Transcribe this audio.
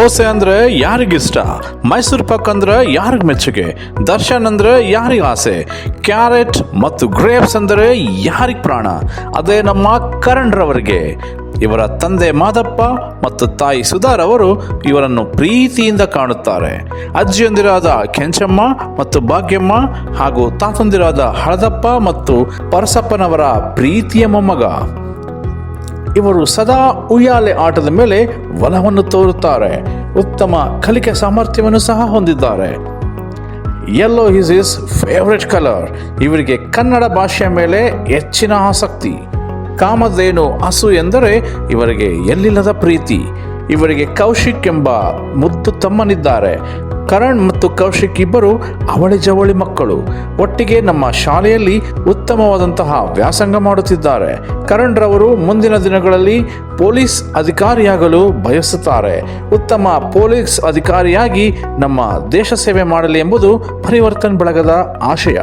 ದೋಸೆ ಅಂದ್ರೆ ಯಾರಿಗಿಷ್ಟ, ಮೈಸೂರು ಪಾಕ್ ಅಂದ್ರೆ ಯಾರಿಗ್ ಮೆಚ್ಚುಗೆ, ದರ್ಶನ್ ಅಂದ್ರೆ ಯಾರಿಗ ಆಸೆ, ಕ್ಯಾರೆಟ್ ಮತ್ತು ಗ್ರೇಪ್ಸ್ ಅಂದರೆ ಯಾರಿಗ್ ಪ್ರಾಣ, ಅದೇ ನಮ್ಮ ಕರಣ್ ರವರಿಗೆ. ಇವರ ತಂದೆ ಮಾದಪ್ಪ ಮತ್ತು ತಾಯಿ ಸುಧಾರ್ ಅವರು ಇವರನ್ನು ಪ್ರೀತಿಯಿಂದ ಕಾಣುತ್ತಾರೆ. ಅಜ್ಜಿಯೊಂದಿರಾದ ಕೆಂಚಮ್ಮ ಮತ್ತು ಭಾಗ್ಯಮ್ಮ ಹಾಗೂ ತಾತಂದಿರಾದ ಹಳದಪ್ಪ ಮತ್ತು ಪರಸಪ್ಪನವರ ಪ್ರೀತಿಯ ಮೊಮ್ಮಗ. ಇವರು ಸದಾ ಉಯ್ಯಾಲೆ ಆಟದ ಮೇಲೆ ಒಲವನ್ನು ತೋರುತ್ತಾರೆ. ಉತ್ತಮ ಕಲಿಕೆ ಸಾಮರ್ಥ್ಯವನ್ನು ಸಹ ಹೊಂದಿದ್ದಾರೆ. Yellow is his favourite colour. ಇವರಿಗೆ ಕನ್ನಡ ಭಾಷೆಯ ಮೇಲೆ ಹೆಚ್ಚಿನ ಆಸಕ್ತಿ. ಕಾಮಧೇನು ಹಸು ಎಂದರೆ ಇವರಿಗೆ ಎಲ್ಲಿಲ್ಲದ ಪ್ರೀತಿ. ಇವರಿಗೆ ಕೌಶಿಕ್ ಎಂಬ ಮುದ್ದು ತಮ್ಮನಿದ್ದಾರೆ. ಕರಣ್ ಮತ್ತು ಕೌಶಿಕ್ ಇಬ್ಬರು ಅವಳಿ ಜವಳಿ ಮಕ್ಕಳು. ಒಟ್ಟಿಗೆ ನಮ್ಮ ಶಾಲೆಯಲ್ಲಿ ಉತ್ತಮವಾದಂತಹ ವ್ಯಾಸಂಗ ಮಾಡುತ್ತಿದ್ದಾರೆ. ಕರಣ್ ರವರು ಮುಂದಿನ ದಿನಗಳಲ್ಲಿ ಪೊಲೀಸ್ ಅಧಿಕಾರಿಯಾಗಲು ಬಯಸುತ್ತಾರೆ. ಉತ್ತಮ ಪೊಲೀಸ್ ಅಧಿಕಾರಿಯಾಗಿ ನಮ್ಮ ದೇಶ ಸೇವೆ ಮಾಡಲಿ ಎಂಬುದು ಪರಿವರ್ತನ್ ಬಳಗದ ಆಶಯ.